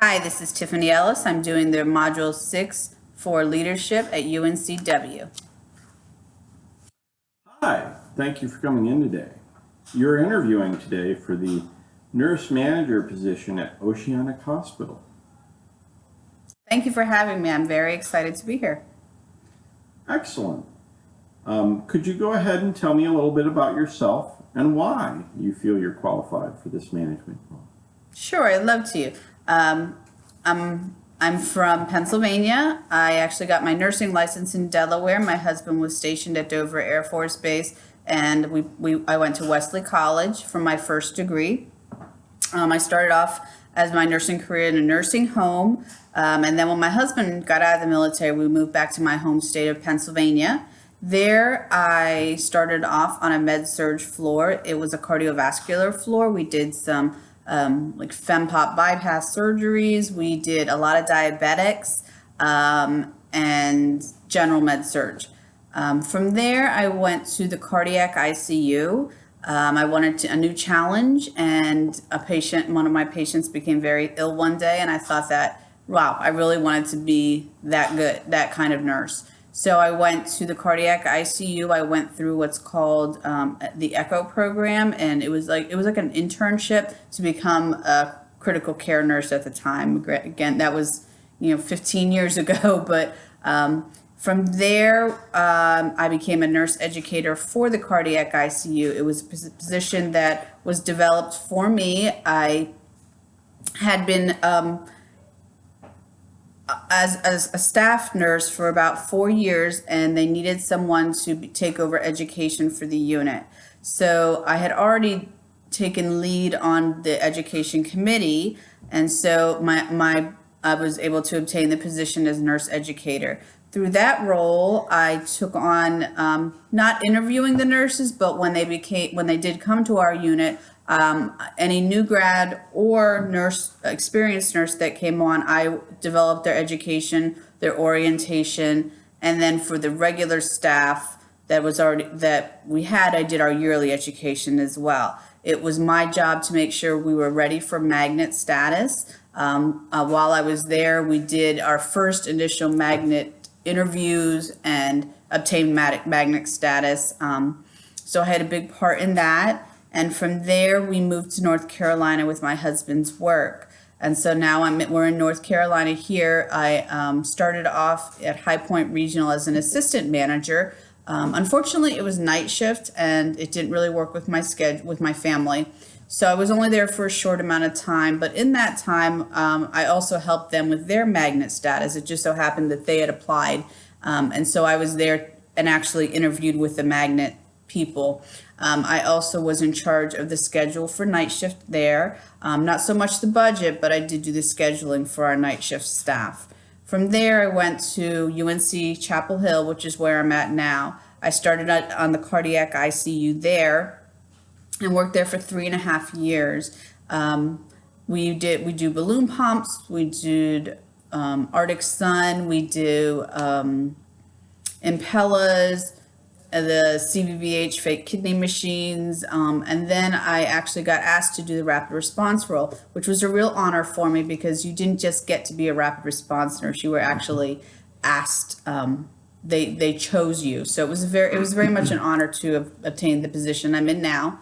Hi, this is Tiffany Ellis. I'm doing the Module 6 for Leadership at UNCW. Hi, thank you for coming in today. You're interviewing today for the nurse manager position at Oceanic Hospital. Thank you for having me. I'm very excited to be here. Excellent. Could you go ahead and tell me a little bit about yourself and why you feel you're qualified for this management role? Sure, I'd love to. I'm from Pennsylvania. I actually got my nursing license in Delaware. My husband was stationed at Dover Air Force Base, and I went to Wesley College for my first degree. I started off as my nursing career in a nursing home, and then when my husband got out of the military, we moved back to my home state of Pennsylvania. There, I started off on a med-surg floor. It was a cardiovascular floor. We did some like FemPop bypass surgeries. We did a lot of diabetics and general med-surg. From there, I went to the cardiac ICU. I wanted a new challenge, and one of my patients became very ill one day, and I thought that, wow, I really wanted to be that good, that kind of nurse. So I went to the cardiac ICU. I went through what's called the ECHO program, and it was like an internship to become a critical care nurse at the time. Again, that was 15 years ago, but from there, I became a nurse educator for the cardiac ICU. It was a position that was developed for me. I had been as a staff nurse for about 4 years, and they needed someone to take over education for the unit. So I had already taken lead on the education committee, and so I was able to obtain the position as nurse educator. Through that role, I took on not interviewing the nurses, but when they did come to our unit, any new grad or experienced nurse that came on, I developed their education, their orientation, and then for the regular staff that we had, I did our yearly education as well. It was my job to make sure we were ready for magnet status. While I was there, we did our first initial magnet interviews and obtained magnet status. So I had a big part in that. And from there, we moved to North Carolina with my husband's work. And so now we're in North Carolina here. I started off at High Point Regional as an assistant manager. Unfortunately, it was night shift, and it didn't really work with my schedule, with my family. So I was only there for a short amount of time. But in that time, I also helped them with their magnet status. It just so happened that they had applied. And so I was there and actually interviewed with the magnet people. I also was in charge of the schedule for night shift there. Not so much the budget, but I did do the scheduling for our night shift staff. From there, I went to UNC Chapel Hill, which is where I'm at now. I started on the cardiac ICU there and worked there for 3.5 years. We do balloon pumps, we did Arctic Sun, we do Impellas, the CVVH fake kidney machines, and then I actually got asked to do the rapid response role, which was a real honor for me because you didn't just get to be a rapid response nurse; you were actually asked. They chose you, so it was very much an honor to have obtained the position I'm in now.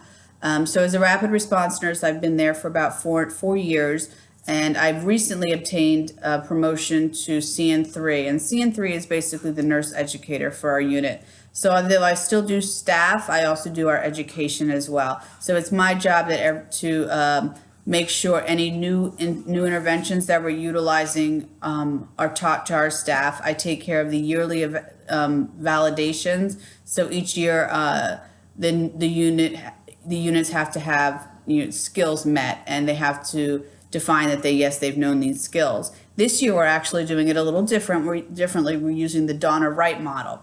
So as a rapid response nurse, I've been there for about four years. And I've recently obtained a promotion to CN3, and CN3 is basically the nurse educator for our unit. So although I still do staff, I also do our education as well. So it's my job to make sure any new interventions that we're utilizing are taught to our staff. I take care of the yearly validations. So each year, the units have to have skills met, and they have to define that they've known these skills. This year we're actually doing it a little differently. We're using the Donner-Wright model.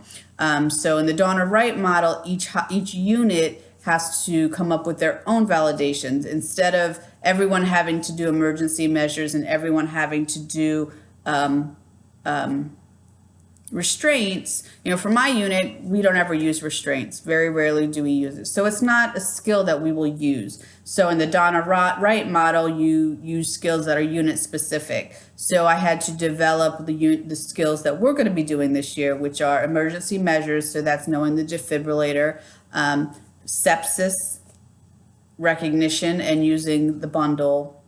So in the Donner-Wright model, each unit has to come up with their own validations instead of everyone having to do emergency measures and everyone having to do restraints, for my unit, we don't ever use restraints. Very rarely do we use it. So it's not a skill that we will use. So in the Donna Wright model, you use skills that are unit specific. So I had to develop the skills that we're going to be doing this year, which are emergency measures. So that's knowing the defibrillator, sepsis recognition, and using the bundle,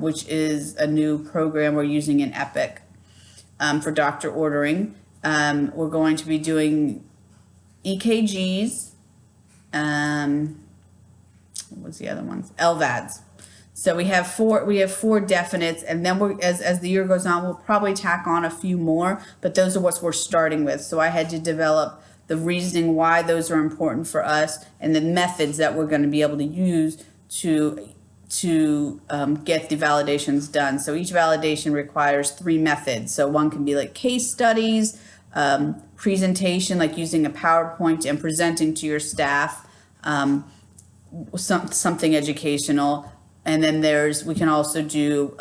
which is a new program we're using in Epic for doctor ordering. We're going to be doing EKGs. What was the other ones? LVADs. So we have four definites, and then as the year goes on, we'll probably tack on a few more, but those are what we're starting with. So I had to develop the reasoning why those are important for us, and the methods that we're going to be able to use to get the validations done. So each validation requires 3 methods. So one can be like case studies, presentation, like using a PowerPoint and presenting to your staff, something educational. And then we can also do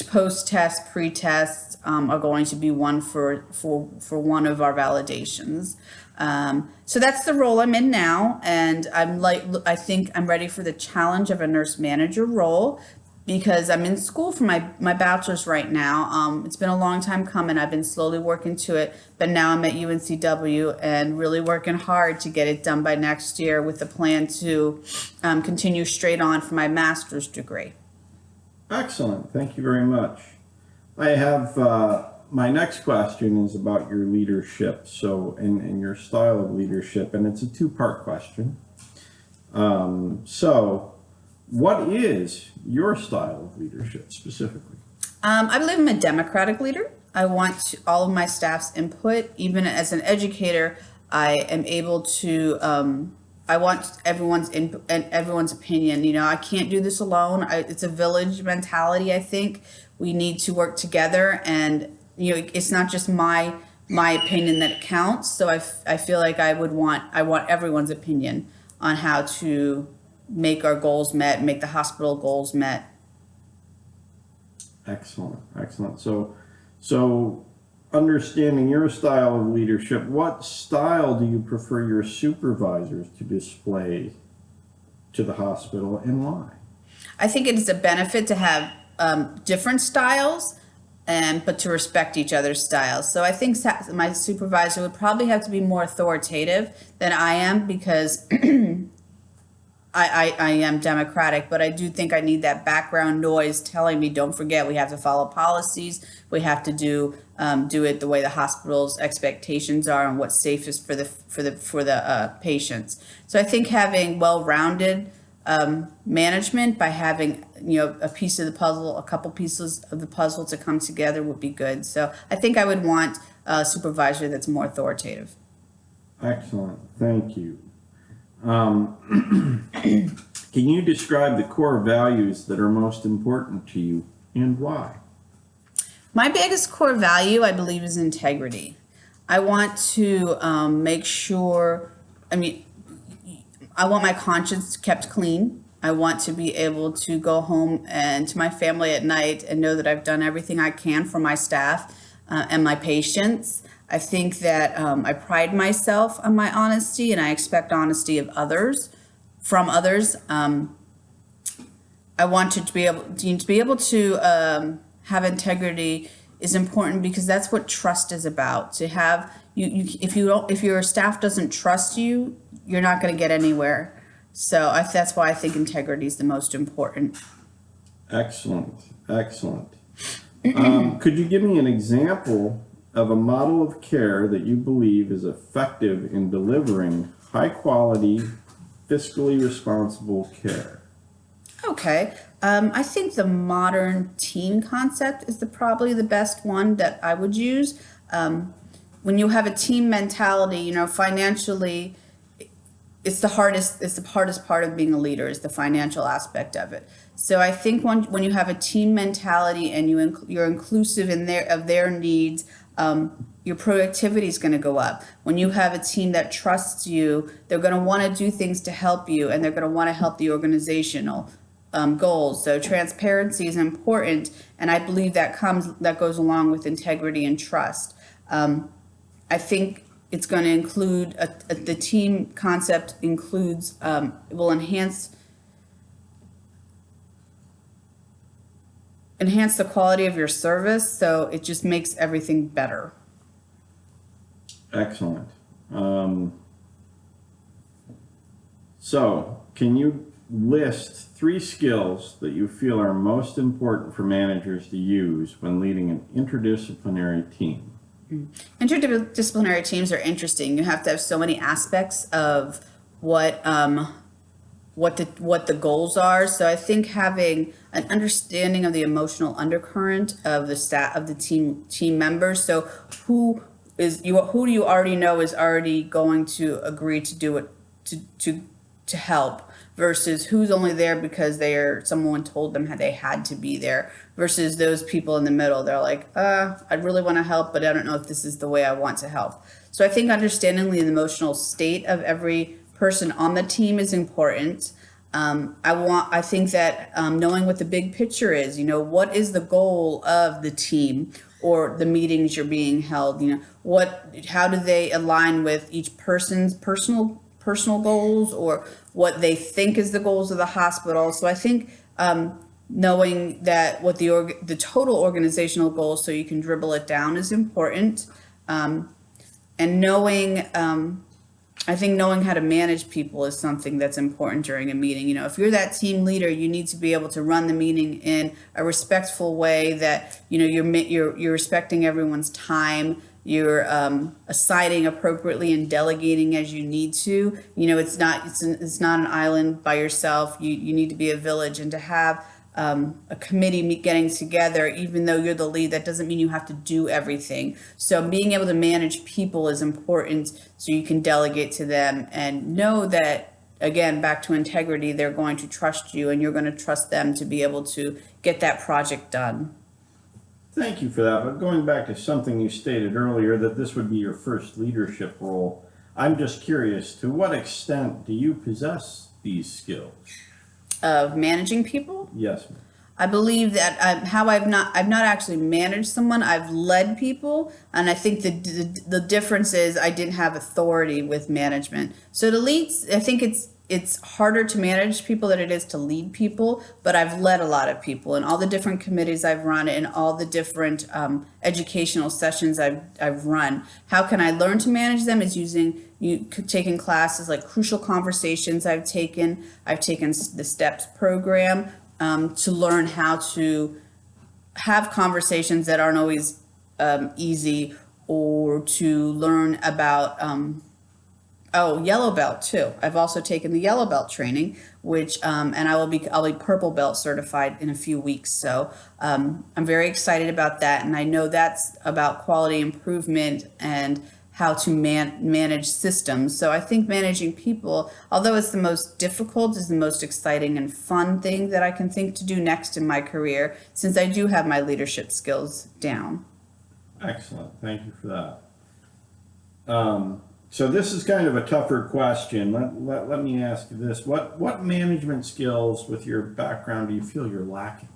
post-test, pre-tests are going to be one for one of our validations. So that's the role I'm in now, and I think I'm ready for the challenge of a nurse manager role, because I'm in school for my bachelor's right now. It's been a long time coming. I've been slowly working to it, but now I'm at UNCW and really working hard to get it done by next year, with the plan to continue straight on for my master's degree. Excellent. Thank you very much. I have my next question is about your leadership, and your style of leadership, and it's a 2-part question. So what is your style of leadership specifically? I believe I'm a democratic leader. I want all of my staff's input. Even as an educator, I am able to, I want everyone's input and everyone's opinion. I can't do this alone. It's a village mentality, I think. We need to work together, and it's not just my opinion that counts. So I feel like I want everyone's opinion on how to make our goals met, make the hospital goals met. Excellent. So understanding your style of leadership, what style do you prefer your supervisors to display to the hospital, and why? I think it is a benefit to have different styles, but to respect each other's styles. So I think my supervisor would probably have to be more authoritative than I am, because I am democratic, but I do think I need that background noise telling me, don't forget, we have to follow policies. We have to do it the way the hospital's expectations are, and what's safest for the patients. So I think having well-rounded management, by having a piece of the puzzle, a couple pieces of the puzzle to come together, would be good. So I think I would want a supervisor that's more authoritative. Excellent. Thank you. Can you describe the core values that are most important to you, and why? My biggest core value, I believe, is integrity. I want to make sure, I want my conscience kept clean. I want to be able to go home and to my family at night and know that I've done everything I can for my staff and my patients. I think that I pride myself on my honesty, and I expect honesty of others, from others. I want to be able to have integrity is important, because that's what trust is about. To have if your staff doesn't trust you, you're not going to get anywhere. So that's why I think integrity is the most important. Excellent. Could you give me an example of a model of care that you believe is effective in delivering high quality, fiscally responsible care? Okay. I think the modern team concept is probably the best one that I would use. When you have a team mentality, financially, it's the hardest part of being a leader, is the financial aspect of it. So I think when you have a team mentality and you're inclusive of their needs, your productivity is going to go up. When you have a team that trusts you, they're going to want to do things to help you, and they're going to want to help the organizational goals. So transparency is important, and I believe that goes along with integrity and trust. I think it's going to include the team concept includes will enhance the quality of your service, so it just makes everything better. Excellent. So, can you list 3 skills that you feel are most important for managers to use when leading an interdisciplinary team? Interdisciplinary teams are interesting. You have to have so many aspects of what the goals are. So I think having an understanding of the emotional undercurrent of the staff of the team members. So who do you already know is already going to agree to do it to help, versus who's only there because someone told them they had to be there, versus those people in the middle. They're like, I really want to help, but I don't know if this is the way I want to help. So I think understanding the emotional state of every person on the team is important. I think that knowing what the big picture is, what is the goal of the team or the meetings you're being held, how do they align with each person's personal goals, or what they think is the goals of the hospital. So I think knowing that what the total organizational goals, so you can dribble it down, is important. And I think knowing how to manage people is something that's important during a meeting. If you're that team leader, you need to be able to run the meeting in a respectful way that, you're respecting everyone's time. You're assigning appropriately and delegating as you need to. It's not an island by yourself. You need to be a village, and to have a committee getting together, even though you're the lead, that doesn't mean you have to do everything. So being able to manage people is important, so you can delegate to them and know that, again, back to integrity, they're going to trust you and you're going to trust them to be able to get that project done. Thank you for that. But going back to something you stated earlier, that this would be your first leadership role, I'm just curious, to what extent do you possess these skills? Of managing people? Yes. I believe that I've not actually managed someone. I've led people, and I think the difference is I didn't have authority with management. So to lead, I think it's harder to manage people than it is to lead people, but I've led a lot of people in all the different committees I've run and all the different educational sessions I've run. How can I learn to manage them? Is taking classes like Crucial Conversations. I've taken the STEPS program to learn how to have conversations that aren't always easy, or to learn about Yellow Belt too. I've also taken the Yellow Belt training, which and I'll be Purple Belt certified in a few weeks. So I'm very excited about that, and I know that's about quality improvement and how to manage systems. So I think managing people, although it's the most difficult, is the most exciting and fun thing that I can think to do next in my career, since I do have my leadership skills down. Excellent. Thank you for that. So this is kind of a tougher question. Let me ask you this. What management skills with your background do you feel you're lacking?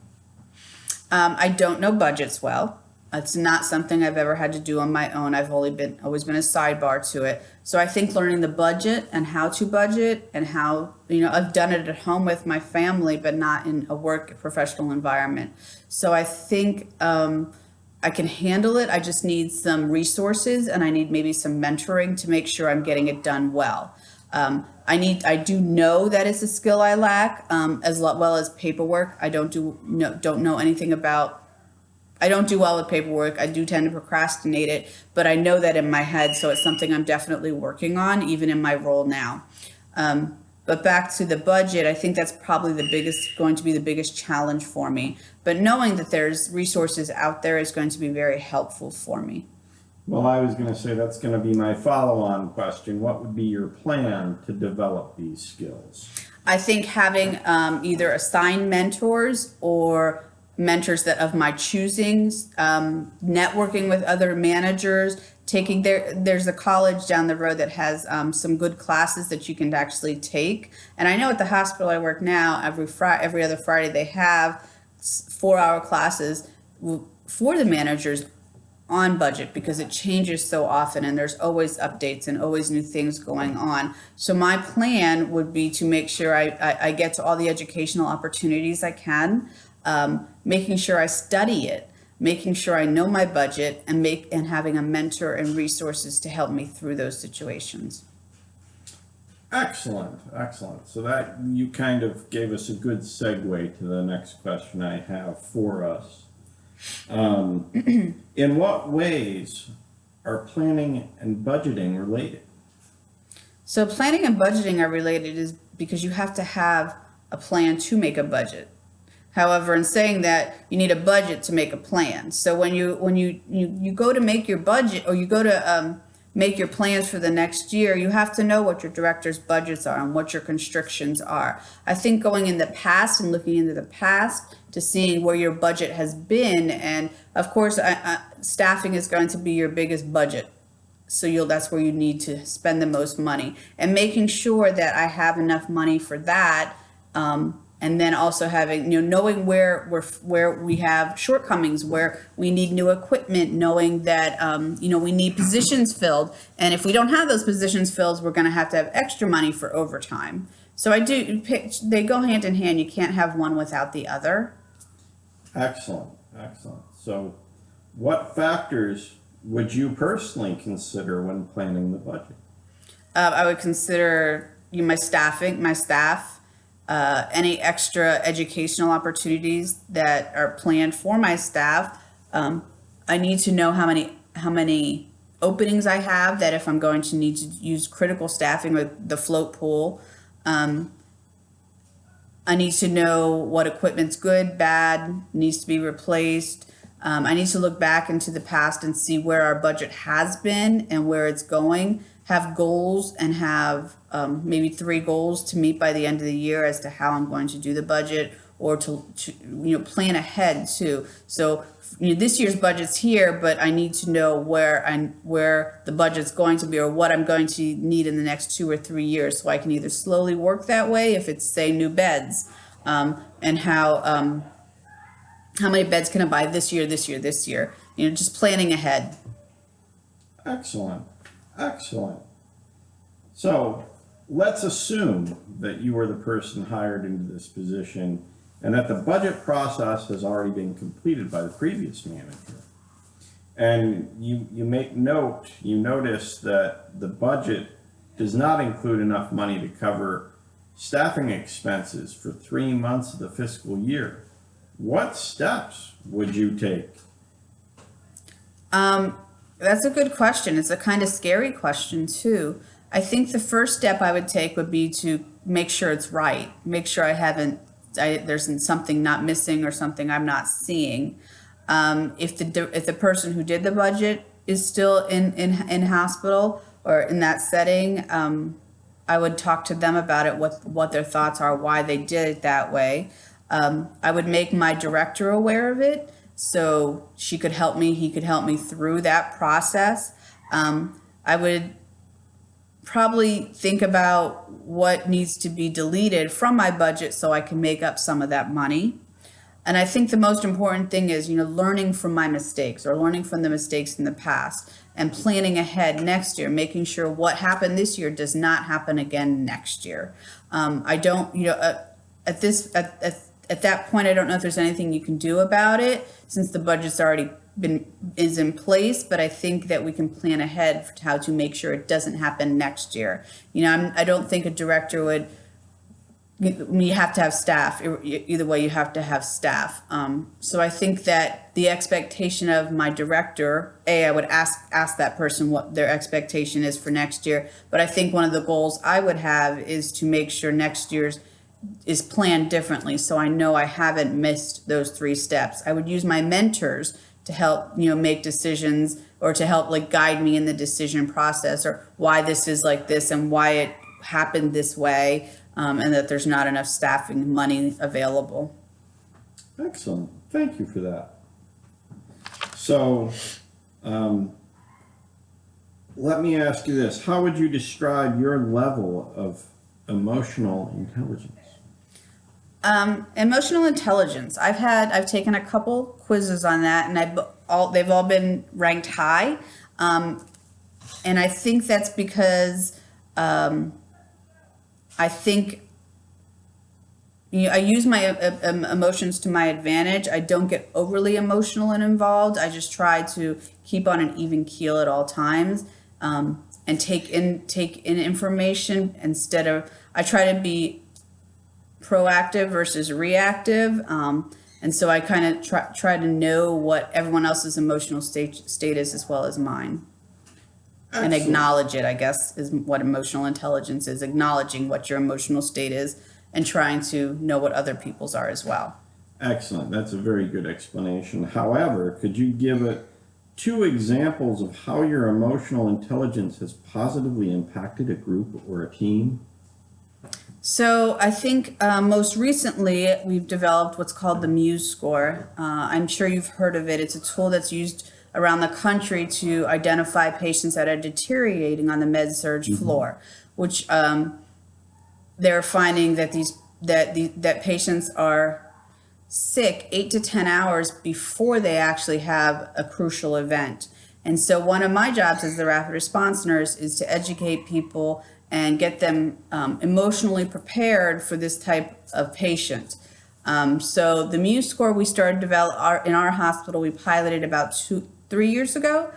I don't know budgets well. It's not something I've ever had to do on my own. I've always been a sidebar to it. So I think learning the budget and how to budget, and how, I've done it at home with my family, but not in a work professional environment. So I think I can handle it. I just need some resources, and I need maybe some mentoring to make sure I'm getting it done well. I do know that it's a skill I lack, as well as paperwork. I don't know anything about. I don't do well with paperwork. I do tend to procrastinate it, but I know that in my head, so it's something I'm definitely working on, even in my role now. But back to the budget, I think that's probably going to be the biggest challenge for me. But knowing that there's resources out there is going to be very helpful for me. Well, I was going to say that's going to be my follow-on question. What would be your plan to develop these skills? I think having either assigned mentors or mentors that of my choosing, networking with other managers, there's a college down the road that has some good classes that you can actually take. And I know at the hospital I work now, every other Friday they have 4-hour classes for the managers on budget because it changes so often and there's always updates and always new things going on. So my plan would be to make sure I get to all the educational opportunities I can, making sure I study it, making sure I know my budget, and having a mentor and resources to help me through those situations. Excellent, excellent. So that you kind of gave us a good segue to the next question I have for us. In what ways are planning and budgeting related? So planning and budgeting are related is because you have to have a plan to make a budget. However, in saying that, you need a budget to make a plan. So when you go to make your budget, or you go to make your plans for the next year, you have to know what your director's budgets are and what your constrictions are. I think going in the past and looking into the past to seeing where your budget has been, and of course, staffing is going to be your biggest budget. So that's where you need to spend the most money, and making sure that I have enough money for that. And then also having, knowing where we have shortcomings, where we need new equipment, knowing that, we need positions filled. And if we don't have those positions filled, we're going to have extra money for overtime. So they go hand in hand. You can't have one without the other. Excellent, excellent. So what factors would you personally consider when planning the budget? I would consider my staff, any extra educational opportunities that are planned for my staff. I need to know how many openings I have, that if I'm going to need to use critical staffing or the float pool. I need to know what equipment's good, bad, needs to be replaced. I need to look back into the past and see where our budget has been and where it's going, have goals, and have maybe 3 goals to meet by the end of the year as to how I'm going to do the budget, or to plan ahead too. So this year's budget's here, but I need to know where the budget's going to be, or what I'm going to need in the next 2 or 3 years, so I can either slowly work that way if it's, say, new beds, and how many beds can I buy this year, just planning ahead. Excellent, excellent. So let's assume that you were the person hired into this position and that the budget process has already been completed by the previous manager. And you notice that the budget does not include enough money to cover staffing expenses for 3 months of the fiscal year. What steps would you take? That's a good question. It's a kind of scary question too. I think the first step I would take would be to make sure it's right. Make sure there's something not missing or something I'm not seeing. If the person who did the budget is still in hospital or in that setting, I would talk to them about it, what their thoughts are, why they did it that way. I would make my director aware of it, so he could help me through that process. I would probably think about what needs to be deleted from my budget so I can make up some of that money. And I think the most important thing is, learning from my mistakes, or learning from the mistakes in the past, and planning ahead next year, making sure what happened this year does not happen again next year. I don't, at that point, I don't know if there's anything you can do about it, since the budget's already is in place, but I think that we can plan ahead for how to make sure it doesn't happen next year. I don't think a director would. You have to have staff. Either way, you have to have staff. So I think that the expectation of my director, I would ask that person what their expectation is for next year. But I think one of the goals I would have is to make sure next year's is planned differently, so I know I haven't missed those 3 steps. I would use my mentors to help make decisions, or to help guide me in the decision process, or why this is like this and why it happened this way, and that there's not enough staffing money available. Excellent. Thank you for that. So let me ask you this. How would you describe your level of emotional intelligence? Emotional intelligence. I've taken a couple quizzes on that, and they've all been ranked high. And I think that's because I think I use my emotions to my advantage. I don't get overly emotional and involved. I just try to keep on an even keel at all times, and take in information instead of, I try to be proactive versus reactive. And so I kind of try to know what everyone else's emotional state is as well as mine. And Excellent. acknowledge it, I guess, is what emotional intelligence is, acknowledging what your emotional state is and trying to know what other people's are as well. Excellent. That's a very good explanation. However, could you give it 2 examples of how your emotional intelligence has positively impacted a group or a team? So I think most recently we've developed what's called the Muse score. I'm sure you've heard of it. It's a tool that's used around the country to identify patients that are deteriorating on the med-surg floor, which they're finding that that patients are sick 8 to 10 hours before they actually have a crucial event. And so one of my jobs as the rapid response nurse is to educate people and get them emotionally prepared for this type of patient. So the Muse score we started develop in our hospital, we piloted about 3 years ago,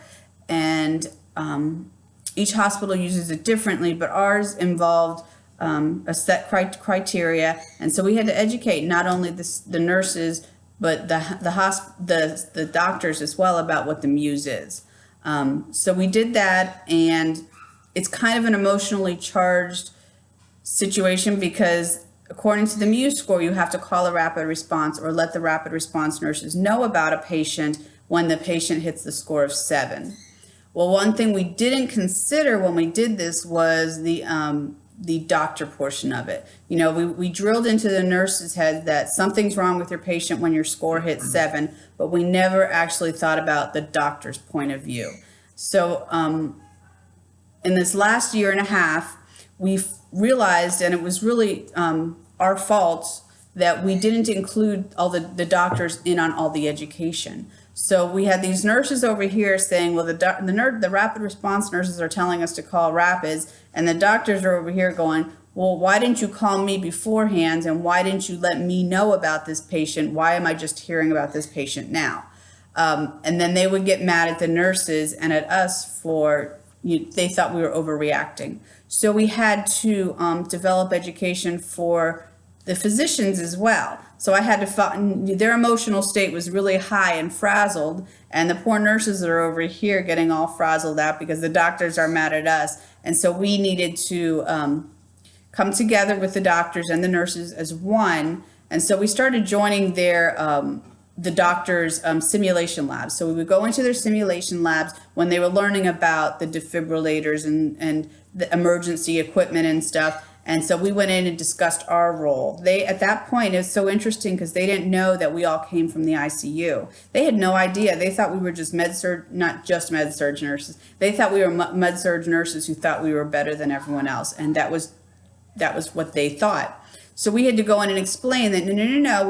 and each hospital uses it differently, but ours involved a set criteria, and so we had to educate not only the nurses but the doctors as well about what the Muse is. So we did that, and it's kind of an emotionally charged situation because according to the Muse score, you have to call a rapid response or let the rapid response nurses know about a patient when the patient hits the score of 7. Well, one thing we didn't consider when we did this was the doctor portion of it. You know, we drilled into the nurse's head that something's wrong with your patient when your score hits 7, but we never actually thought about the doctor's point of view. So in this last year and a half, we've realized, and it was really our fault, that we didn't include all the doctors in on all the education. So we had these nurses over here saying, well, the rapid response nurses are telling us to call rapids, and the doctors are over here going, well, why didn't you call me beforehand, and why didn't you let me know about this patient? Why am I just hearing about this patient now? And then they would get mad at the nurses and at us for, they thought we were overreacting. So we had to develop education for the physicians as well. So I had to find, their emotional state was really high and frazzled, and the poor nurses are over here getting all frazzled out because the doctors are mad at us. And so we needed to come together with the doctors and the nurses as one. And so we started joining the doctors' simulation labs. So we would go into their simulation labs when they were learning about the defibrillators and the emergency equipment and stuff. And so we went in and discussed our role. At that point, it was so interesting because they didn't know that we all came from the ICU. They had no idea. They thought we were just med-surg, not just med-surg nurses. They thought we were med-surg nurses who thought we were better than everyone else. And that was what they thought. So we had to go in and explain that no,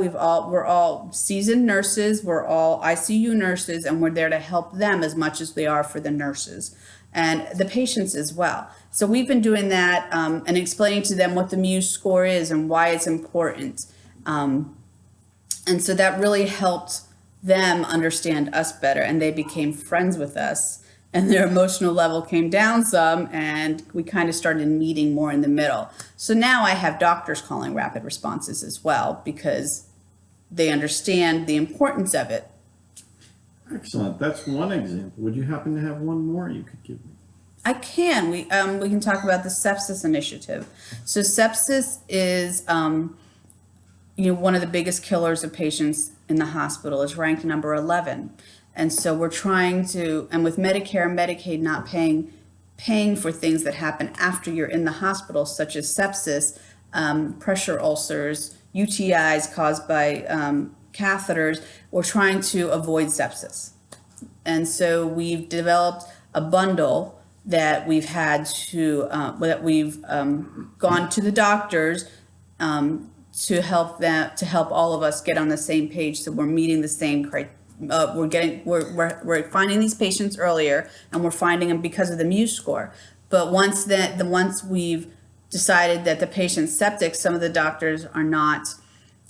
we're all seasoned nurses, we're all ICU nurses, and we're there to help them as much as they are for the nurses and the patients as well. So we've been doing that and explaining to them what the Muse score is and why it's important. And so that really helped them understand us better, and they became friends with us, and their emotional level came down some, and we kind of started meeting more in the middle. So now I have doctors calling rapid responses as well because they understand the importance of it. Excellent. That's one example. Would you happen to have one more you could give me? I can. We can talk about the sepsis initiative. So sepsis is one of the biggest killers of patients in the hospital. Is ranked number 11. And so we're trying to, and with Medicare and Medicaid not paying for things that happen after you're in the hospital, such as sepsis, pressure ulcers, UTIs caused by catheters, we're trying to avoid sepsis. And so we've developed a bundle that we've had to, gone to the doctors to help all of us get on the same page, so we're meeting the same we're finding these patients earlier, and we're finding them because of the Muse score. But once we've decided that the patient's septic, some of the doctors are not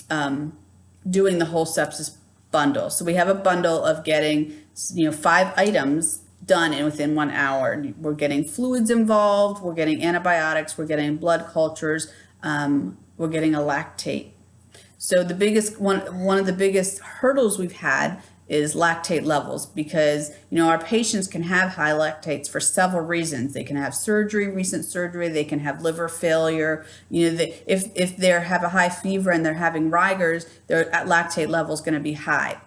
doing the whole sepsis bundle. So we have a bundle of getting 5 items done within 1 hour. We're getting fluids involved, we're getting antibiotics, we're getting blood cultures, we're getting a lactate. So the biggest one of the biggest hurdles we've had is lactate levels, because our patients can have high lactates for several reasons. They can have surgery, recent surgery, they can have liver failure. If they have a high fever and they're having rigors, their lactate level is going to be high.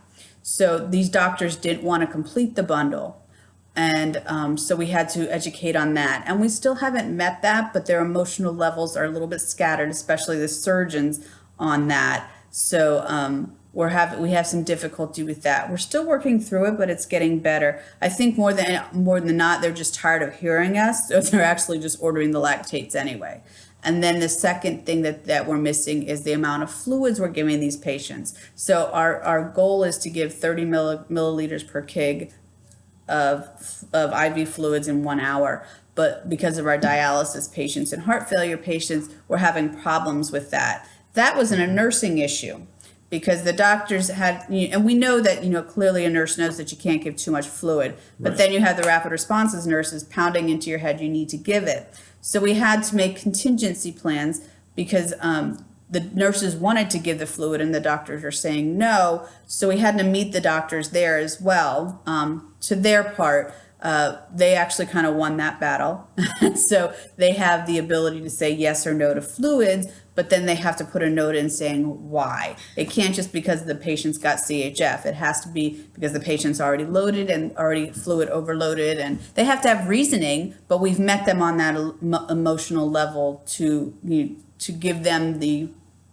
So these doctors didn't want to complete the bundle. And so we had to educate on that. And we still haven't met that, but their emotional levels are a little bit scattered, especially the surgeons on that. So we have some difficulty with that. We're still working through it, but it's getting better. I think more than not, they're just tired of hearing us, so they're actually just ordering the lactates anyway. And then the second thing that we're missing is the amount of fluids we're giving these patients. So our goal is to give 30 milliliters per kg of IV fluids in 1 hour. But because of our dialysis patients and heart failure patients, we're having problems with that. That wasn't a nursing issue, because the doctors had, and we know that, clearly a nurse knows that you can't give too much fluid, but then you have the rapid responses nurses pounding into your head, you need to give it. So we had to make contingency plans, because the nurses wanted to give the fluid and the doctors are saying no. So we had to meet the doctors there as well. To their part, they actually kind of won that battle. So they have the ability to say yes or no to fluids, but then they have to put a note in saying why. It can't just because the patient's got CHF. It has to be because the patient's already loaded and already fluid overloaded, and they have to have reasoning, but we've met them on that emotional level to give them the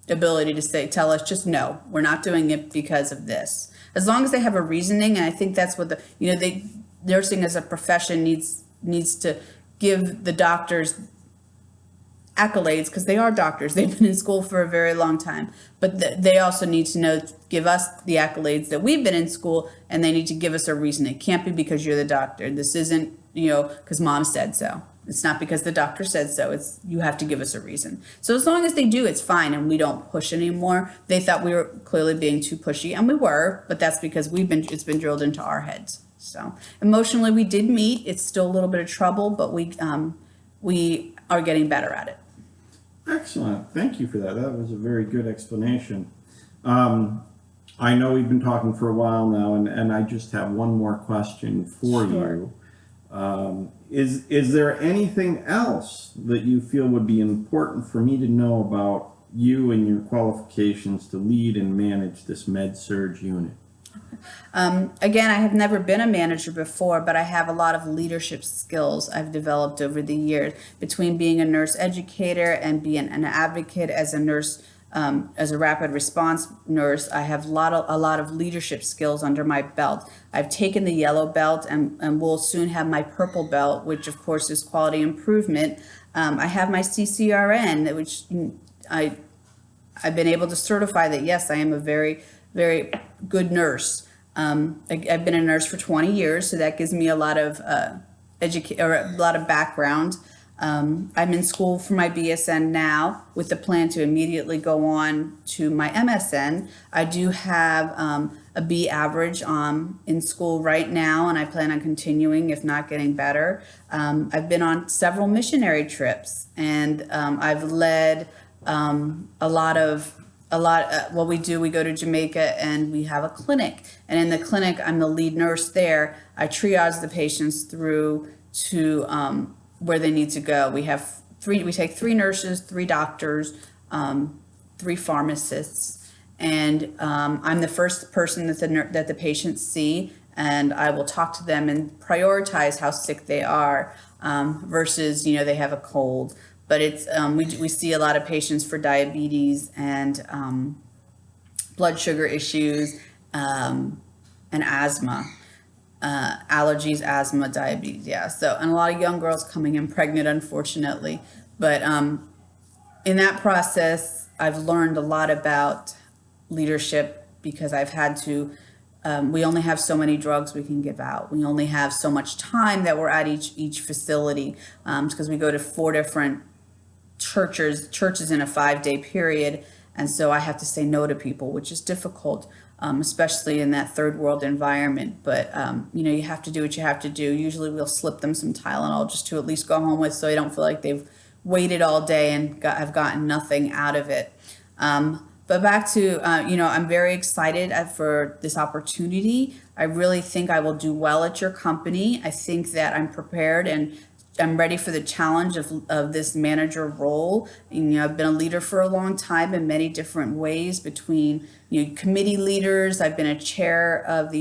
ability to tell us just no, we're not doing it because of this. As long as they have a reasoning, and I think that's what nursing as a profession needs to give the doctors accolades, because they are doctors. They've been in school for a very long time, but they also need to give us the accolades that we've been in school, and they need to give us a reason. It can't be because you're the doctor. This isn't, because mom said so. It's not because the doctor said so. It's, you have to give us a reason. So as long as they do, it's fine, and we don't push anymore. They thought we were clearly being too pushy, and we were, but that's because it's been drilled into our heads. So emotionally, we did meet. It's still a little bit of trouble, but we are getting better at it. Excellent. Thank you for that. That was a very good explanation. I know we've been talking for a while now, and I just have one more question for you. Is there anything else that you feel would be important for me to know about you and your qualifications to lead and manage this med-surg unit? Again, I have never been a manager before, but I have a lot of leadership skills I've developed over the years between being a nurse educator and being an advocate as a nurse. As a rapid response nurse, I have a lot of leadership skills under my belt. I've taken the yellow belt and will soon have my purple belt, which of course is quality improvement. I have my CCRN, which I've been able to certify that yes, I am a very, very good nurse. I've been a nurse for 20 years, so that gives me a lot of background. I'm in school for my BSN now with the plan to immediately go on to my MSN. I do have a B average in school right now, and I plan on continuing, if not getting better. I've been on several missionary trips, and I've led what we do, we go to Jamaica and we have a clinic. And in the clinic, I'm the lead nurse there. I triage the patients through to where they need to go. We take 3 nurses, 3 doctors, 3 pharmacists, and I'm the first person that the patients see, and I will talk to them and prioritize how sick they are versus they have a cold. But it's we see a lot of patients for diabetes and blood sugar issues and asthma. Allergies, asthma, diabetes, yeah. So, and a lot of young girls coming in pregnant, unfortunately. But in that process, I've learned a lot about leadership because I've had to we only have so many drugs we can give out. We only have so much time that we're at each facility, because we go to 4 different churches in a 5-day period, and so I have to say no to people, which is difficult, especially in that third world environment. But you have to do what you have to do. Usually we'll slip them some Tylenol just to at least go home with, so they don't feel like they've waited all day and have gotten nothing out of it. But back to, I'm very excited for this opportunity. I really think I will do well at your company. I think that I'm prepared and I'm ready for the challenge of this manager role. And, I've been a leader for a long time in many different ways, between committee leaders. I've been a chair of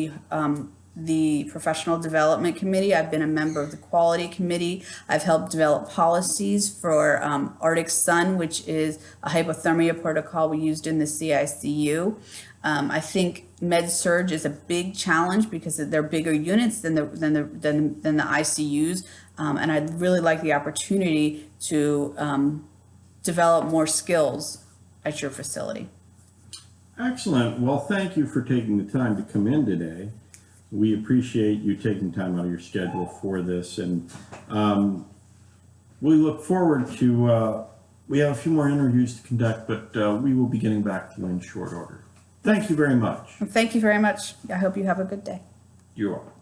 the professional development committee. I've been a member of the quality committee. I've helped develop policies for Arctic Sun, which is a hypothermia protocol we used in the CICU. I think Med-Surg is a big challenge because they're bigger units than the ICUs, and I'd really like the opportunity to develop more skills at your facility. Excellent. Well, thank you for taking the time to come in today. We appreciate you taking time out of your schedule for this, and we look forward to, we have a few more interviews to conduct, but we will be getting back to you in short order. Thank you very much. Thank you very much. I hope you have a good day. You are.